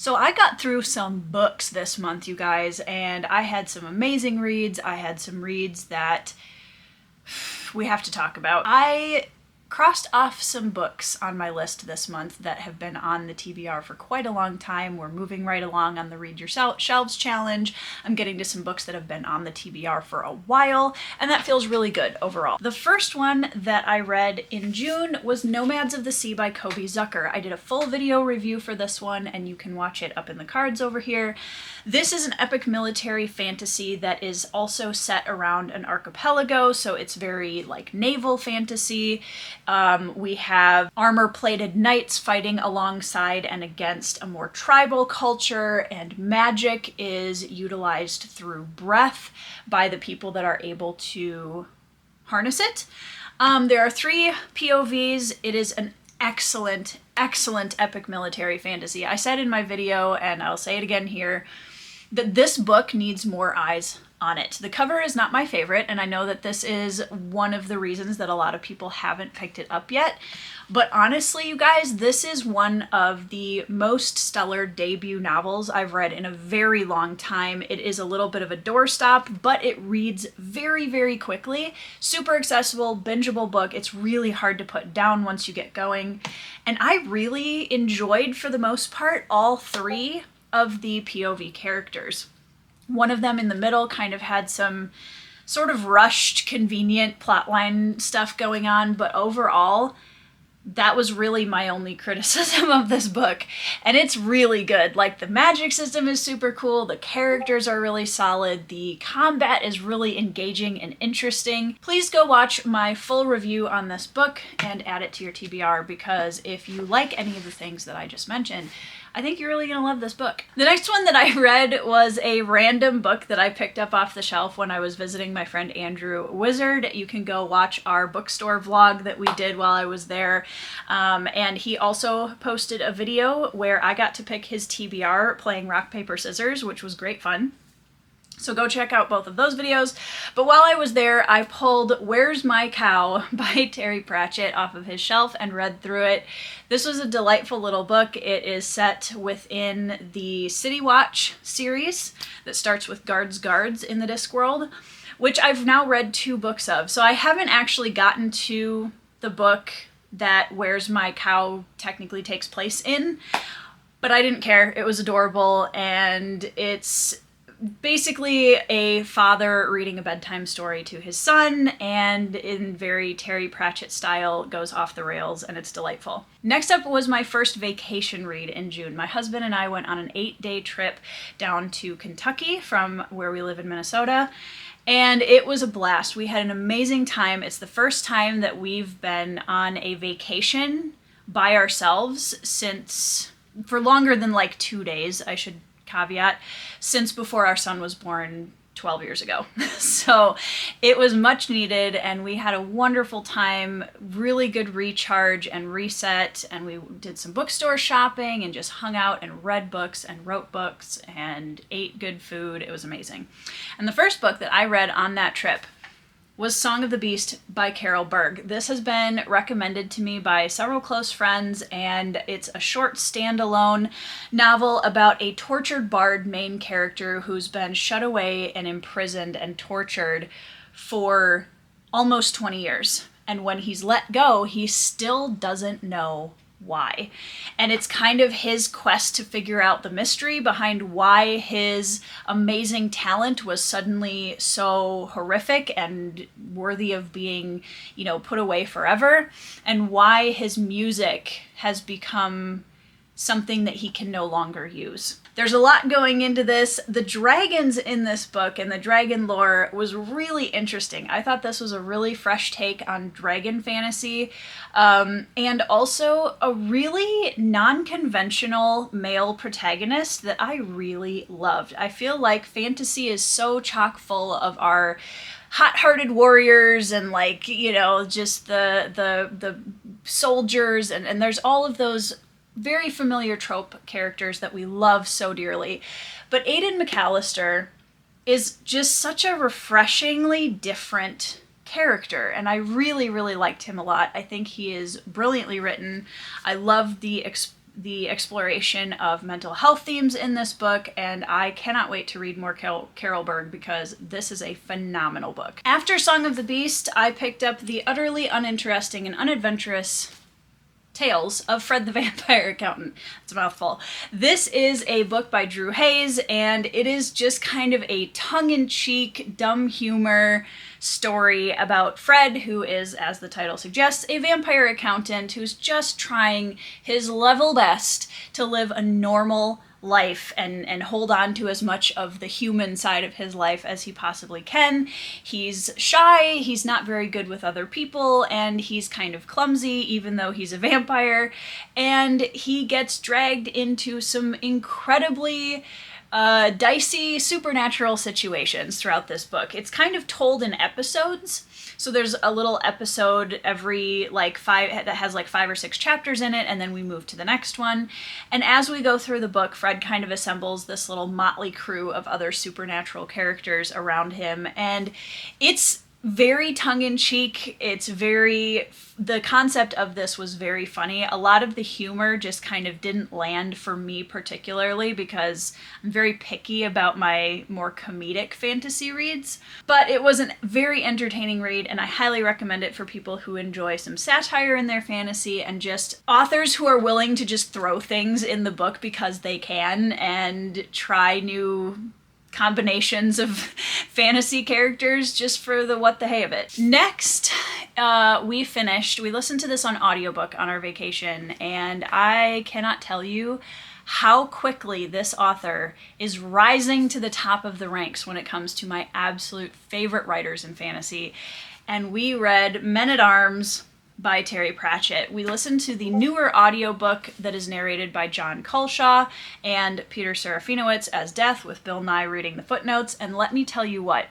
So I got through some books this month, you guys, and I had some amazing reads. I had some reads that we have to talk about. I crossed off some books on my list this month that have been on the TBR for quite a long time. We're moving right along on the Read Your Shelves challenge. I'm getting to some books that have been on the TBR for a while, and that feels really good overall. The first one that I read in June was Nomads of the Sea by Kobe Zucker. I did a full video review for this one, and you can watch it up in the cards over here. This is an epic military fantasy that is also set around an archipelago, so it's very like naval fantasy. We have armor-plated knights fighting alongside and against a more tribal culture, and magic is utilized through breath by the people that are able to harness it. There are 3 POVs. It is an excellent epic military fantasy. I said in my video, and I'll say it again here, that this book needs more eyes on it. The cover is not my favorite, and I know that this is one of the reasons that a lot of people haven't picked it up yet. But honestly, you guys, this is one of the most stellar debut novels I've read in a very long time. It is a little bit of a doorstop, but it reads very quickly. Super accessible, bingeable book. It's really hard to put down once you get going. And I really enjoyed, for the most part, all 3 of the POV characters. One of them in the middle kind of had some sort of rushed, convenient plotline stuff going on, but overall, that was really my only criticism of this book. And it's really good. Like, the magic system is super cool, the characters are really solid, the combat is really engaging and interesting. Please go watch my full review on this book and add it to your TBR, because if you like any of the things that I just mentioned, I think you're really gonna love this book. The next one that I read was a random book that I picked up off the shelf when I was visiting my friend Andrew Wizard. You can go watch our bookstore vlog that we did while I was there. And he also posted a video where I got to pick his TBR playing rock, paper, scissors, which was great fun. So go check out both of those videos. But while I was there, I pulled Where's My Cow by Terry Pratchett off of his shelf and read through it. This was a delightful little book. It is set within the City Watch series that starts with Guards in the Discworld, which I've now read 2 books of. So I haven't actually gotten to the book that Where's My Cow technically takes place in, but I didn't care. It was adorable, and it's basically a father reading a bedtime story to his son, and in very Terry Pratchett style goes off the rails, and it's delightful. Next up was my first vacation read in June. My husband and I went on an 8-day trip down to Kentucky from where we live in Minnesota, and it was a blast. We had an amazing time. It's the first time that we've been on a vacation by ourselves for longer than like 2 days, I should caveat, since before our son was born 12 years ago. So it was much needed, and we had a wonderful time, really good recharge and reset, and we did some bookstore shopping and just hung out and read books and wrote books and ate good food. It was amazing. And the first book that I read on that trip was Song of the Beast by Carol Berg. This has been recommended to me by several close friends, and it's a short standalone novel about a tortured bard main character who's been shut away and imprisoned and tortured for almost 20 years. And when he's let go, he still doesn't know why. And it's kind of his quest to figure out the mystery behind why his amazing talent was suddenly so horrific and worthy of being, put away forever, and why his music has become something that he can no longer use. There's a lot going into this. The dragons in this book and the dragon lore was really interesting. I thought this was a really fresh take on dragon fantasy, and also a really non-conventional male protagonist that I really loved. I feel like fantasy is so chock full of our hot-hearted warriors and just the soldiers, and there's all of those very familiar trope characters that we love so dearly. But Aidan McAllister is just such a refreshingly different character, and I really liked him a lot. I think he is brilliantly written. I love the the exploration of mental health themes in this book, and I cannot wait to read more Carol Berg because this is a phenomenal book. After Song of the Beast, I picked up The Utterly Uninteresting and Unadventurous Tales of Fred the Vampire Accountant. It's a mouthful. This is a book by Drew Hayes, and it is just kind of a tongue-in-cheek, dumb humor story about Fred, who is, as the title suggests, a vampire accountant who's just trying his level best to live a normal life and hold on to as much of the human side of his life as he possibly can. He's shy, he's not very good with other people, and he's kind of clumsy even though he's a vampire, and he gets dragged into some incredibly dicey supernatural situations throughout this book. It's kind of told in episodes. So there's a little episode every that has 5 or 6 chapters in it, and then we move to the next one. And as we go through the book, Fred kind of assembles this little motley crew of other supernatural characters around him, and it's very tongue-in-cheek. The concept of this was very funny. A lot of the humor just kind of didn't land for me particularly because I'm very picky about my more comedic fantasy reads. But it was a very entertaining read, and I highly recommend it for people who enjoy some satire in their fantasy and just authors who are willing to just throw things in the book because they can and try new combinations of fantasy characters just for the what the hey of it. Next, we listened to this on audiobook on our vacation, and I cannot tell you how quickly this author is rising to the top of the ranks when it comes to my absolute favorite writers in fantasy. And we read Men-at-Arms by Terry Pratchett. We listened to the newer audiobook that is narrated by John Culshaw and Peter Serafinowicz as Death, with Bill Nye reading the footnotes. And let me tell you what,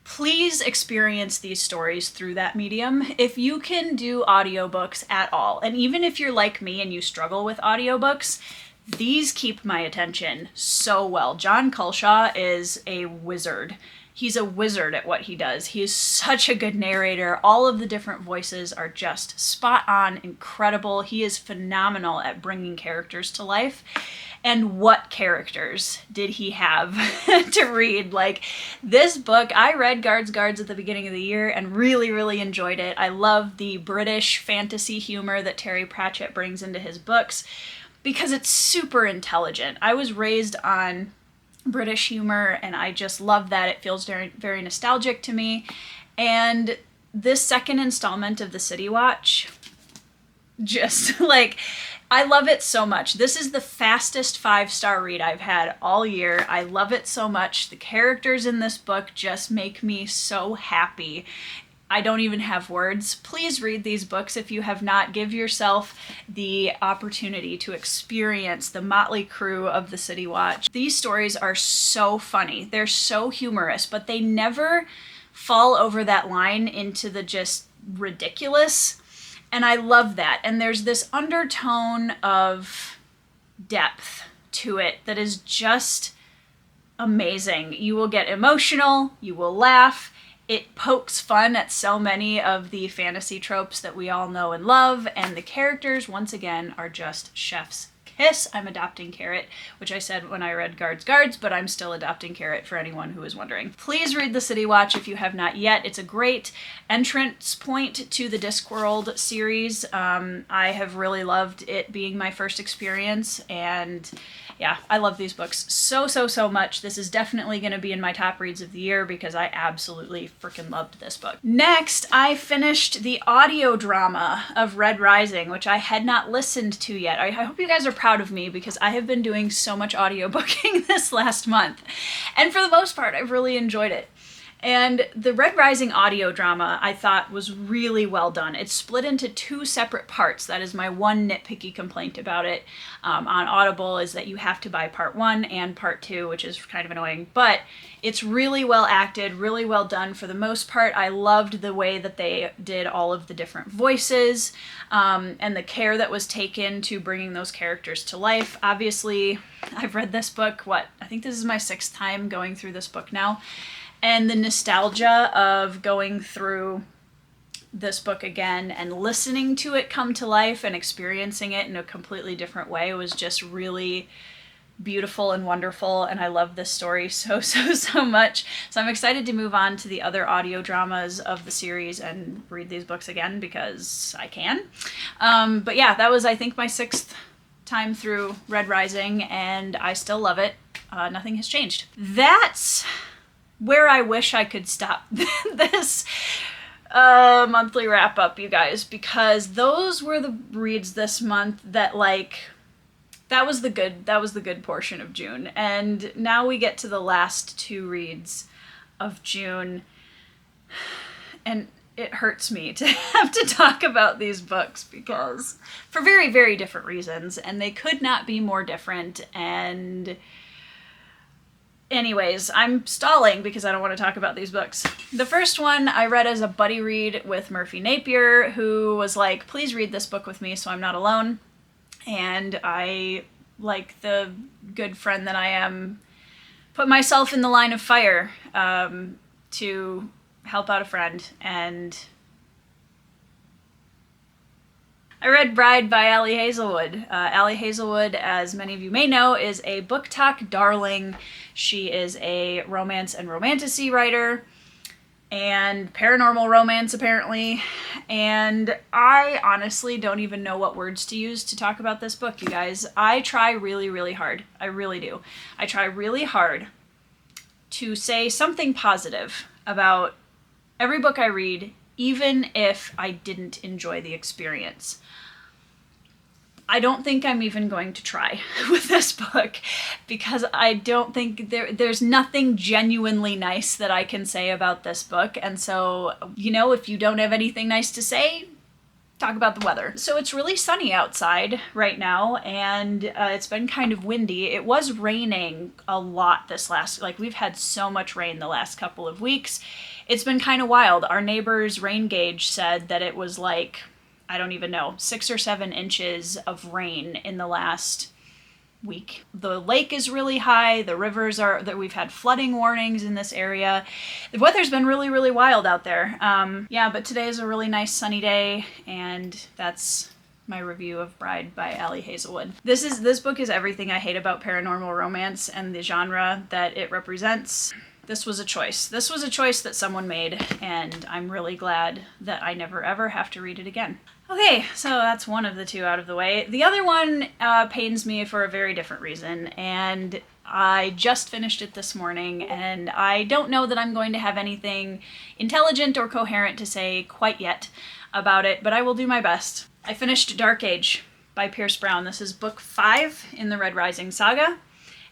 please experience these stories through that medium. If you can do audiobooks at all, and even if you're like me and you struggle with audiobooks, these keep my attention so well. John Culshaw is a wizard. He's a wizard at what he does. He is such a good narrator. All of the different voices are just spot on, incredible. He is phenomenal at bringing characters to life. And what characters did he have to read? This book, I read Guards at the beginning of the year and really, really enjoyed it. I love the British fantasy humor that Terry Pratchett brings into his books because it's super intelligent. I was raised on British humor, and I just love that. It feels very, very nostalgic to me. And this second installment of the City Watch, just I love it so much. This is the fastest 5-star read I've had all year. I love it so much. The characters in this book just make me so happy. I don't even have words. Please read these books if you have not. Give yourself the opportunity to experience the motley crew of the City Watch. These stories are so funny. They're so humorous, but they never fall over that line into the just ridiculous. And I love that. And there's this undertone of depth to it that is just amazing. You will get emotional. You will laugh. It pokes fun at so many of the fantasy tropes that we all know and love, and the characters, once again, are just chef's kiss. I'm adopting Carrot, which I said when I read Guards, but I'm still adopting Carrot for anyone who is wondering. Please read The City Watch if you have not yet. It's a great entrance point to the Discworld series. I have really loved it being my first experience, and yeah, I love these books so much. This is definitely going to be in my top reads of the year because I absolutely freaking loved this book. Next, I finished the audio drama of Red Rising, which I had not listened to yet. I hope you guys are proud of me because I have been doing so much audiobooking this last month. And for the most part, I've really enjoyed it. And the Red Rising audio drama, I thought, was really well done. It's split into 2 separate parts. That is my one nitpicky complaint about it on Audible, is that you have to buy part 1 and part 2, which is kind of annoying. But it's really well acted, really well done for the most part. I loved the way that they did all of the different voices and the care that was taken to bringing those characters to life. Obviously, I've read this book, I think this is my 6th time going through this book now. And the nostalgia of going through this book again, and listening to it come to life and experiencing it in a completely different way was just really beautiful and wonderful, and I love this story so much. So I'm excited to move on to the other audio dramas of the series and read these books again because I can. But yeah, that was, I think, my 6th time through Red Rising, and I still love it. Nothing has changed. That's where I wish I could stop this monthly wrap up, you guys, because those were the reads this month that, like, that was the good portion of June. And now we get to the last 2 reads of June, and it hurts me to have to talk about these books because for very, very different reasons, and they could not be more different. And anyways, I'm stalling because I don't want to talk about these books. The first one I read as a buddy read with Murphy Napier, who was like, please read this book with me so I'm not alone. And I, like the good friend that I am, put myself in the line of fire to help out a friend. And I read Bride by Allie Hazelwood. Allie Hazelwood, as many of you may know, is a book talk darling. She is a romance and romantasy writer and paranormal romance, apparently. And I honestly don't even know what words to use to talk about this book, you guys. I try really, really hard. I really do. I try really hard to say something positive about every book I read, even if I didn't enjoy the experience. I don't think I'm even going to try with this book because I don't think there's nothing genuinely nice that I can say about this book. And so, you know, if you don't have anything nice to say, talk about the weather. So it's really sunny outside right now, and it's been kind of windy. It was raining a lot we've had so much rain the last couple of weeks. It's been kind of wild. Our neighbor's rain gauge said that it was like, I don't even know, 6 or 7 inches of rain in the last week. The lake is really high. The rivers that we've had flooding warnings in this area. The weather's been really, really wild out there. Yeah, but today is a really nice sunny day, and that's my review of Bride by Allie Hazelwood. This book is everything I hate about paranormal romance and the genre that it represents. This was a choice. This was a choice that someone made, and I'm really glad that I never ever have to read it again. Okay, so that's one of the 2 out of the way. The other one pains me for a very different reason, and I just finished it this morning, and I don't know that I'm going to have anything intelligent or coherent to say quite yet about it, but I will do my best. I finished Dark Age by Pierce Brown. This is book 5 in the Red Rising saga,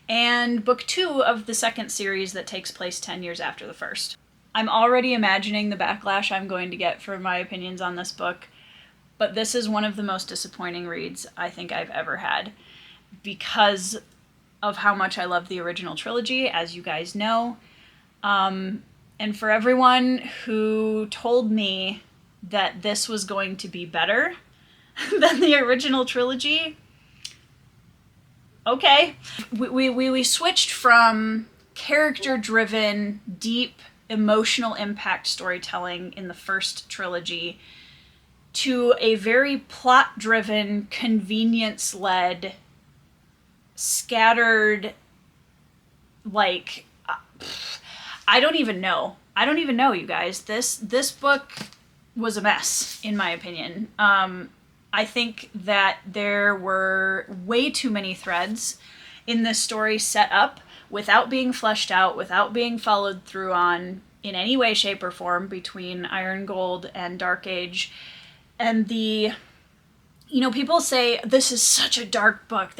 and book 2 of the 2nd series that takes place 10 years after the first. I'm already imagining the backlash I'm going to get for my opinions on this book, but this is one of the most disappointing reads I think I've ever had because of how much I love the original trilogy, as you guys know. And for everyone who told me that this was going to be better than the original trilogy, okay. We switched from character-driven, deep, emotional impact storytelling in the first trilogy to a very plot-driven, convenience-led, scattered, like, I don't even know, you guys. This book was a mess, in my opinion. I think that there were way too many threads in this story set up without being fleshed out, without being followed through on in any way, shape, or form between Iron Gold and Dark Age. And people say, this is such a dark book,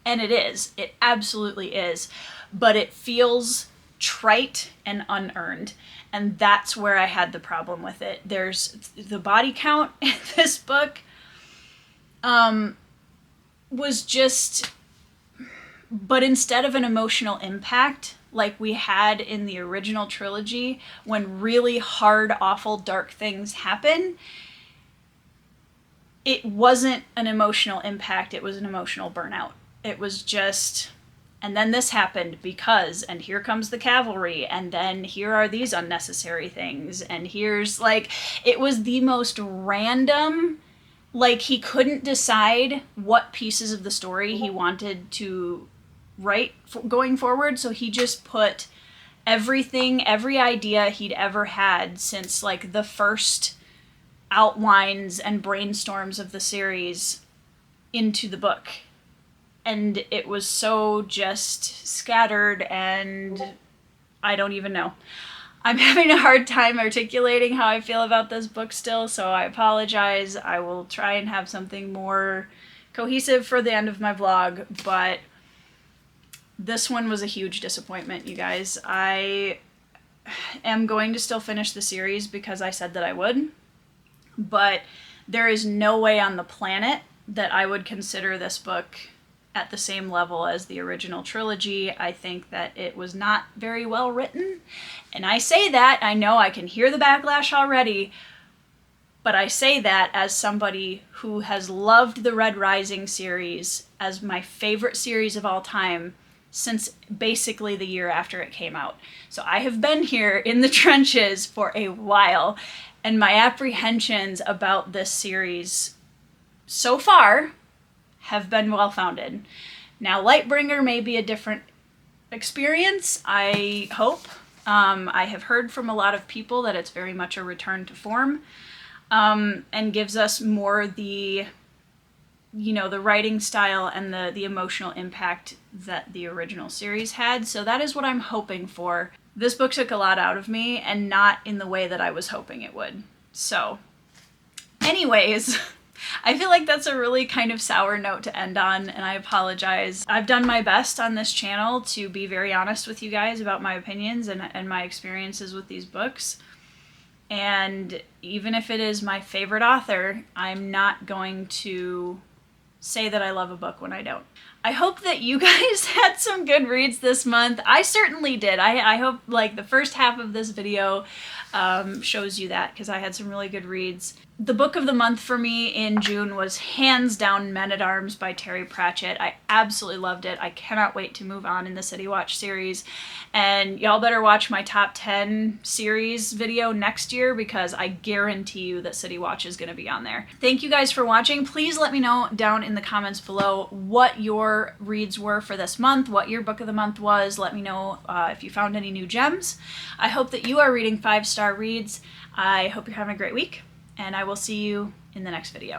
and it is. It absolutely is. But it feels trite and unearned. And that's where I had the problem with it. There's the body count in this book was just, but instead of an emotional impact like we had in the original trilogy, when really hard, awful, dark things happen, it wasn't an emotional impact, it was an emotional burnout. It was just and then this happened because, and here comes the cavalry, and then here are these unnecessary things, and here's like, it was the most random, like he couldn't decide what pieces of the story he wanted to write going forward, so he just put everything, every idea he'd ever had since like the first outlines and brainstorms of the series into the book. And it was so just scattered, and I don't even know. I'm having a hard time articulating how I feel about this book still, so I apologize. I will try and have something more cohesive for the end of my vlog, but this one was a huge disappointment, you guys. I am going to still finish the series because I said that I would, but there is no way on the planet that I would consider this book at the same level as the original trilogy. I think that it was not very well written. And I say that, I know I can hear the backlash already, but I say that as somebody who has loved the Red Rising series as my favorite series of all time since basically the year after it came out. So I have been here in the trenches for a while, and my apprehensions about this series so far have been well-founded. Now, Lightbringer may be a different experience, I hope. I have heard from a lot of people that it's very much a return to form, and gives us more the, you know, the writing style and the emotional impact that the original series had. So that is what I'm hoping for. This book took a lot out of me, and not in the way that I was hoping it would. So, anyways, I feel like that's a really kind of sour note to end on, and I apologize. I've done my best on this channel to be very honest with you guys about my opinions and my experiences with these books. And even if it is my favorite author, I'm not going to say that I love a book when I don't. I hope that you guys had some good reads this month. I certainly did. I hope like the first half of this video shows you that, because I had some really good reads. The book of the month for me in June was hands down Men-at-Arms by Terry Pratchett. I absolutely loved it. I cannot wait to move on in the City Watch series. And y'all better watch my top 10 series video next year, because I guarantee you that City Watch is going to be on there. Thank you guys for watching. Please let me know down in the comments below what your reads were for this month, what your book of the month was. Let me know if you found any new gems. I hope that you are reading 5-star reads. I hope you're having a great week, and I will see you in the next video.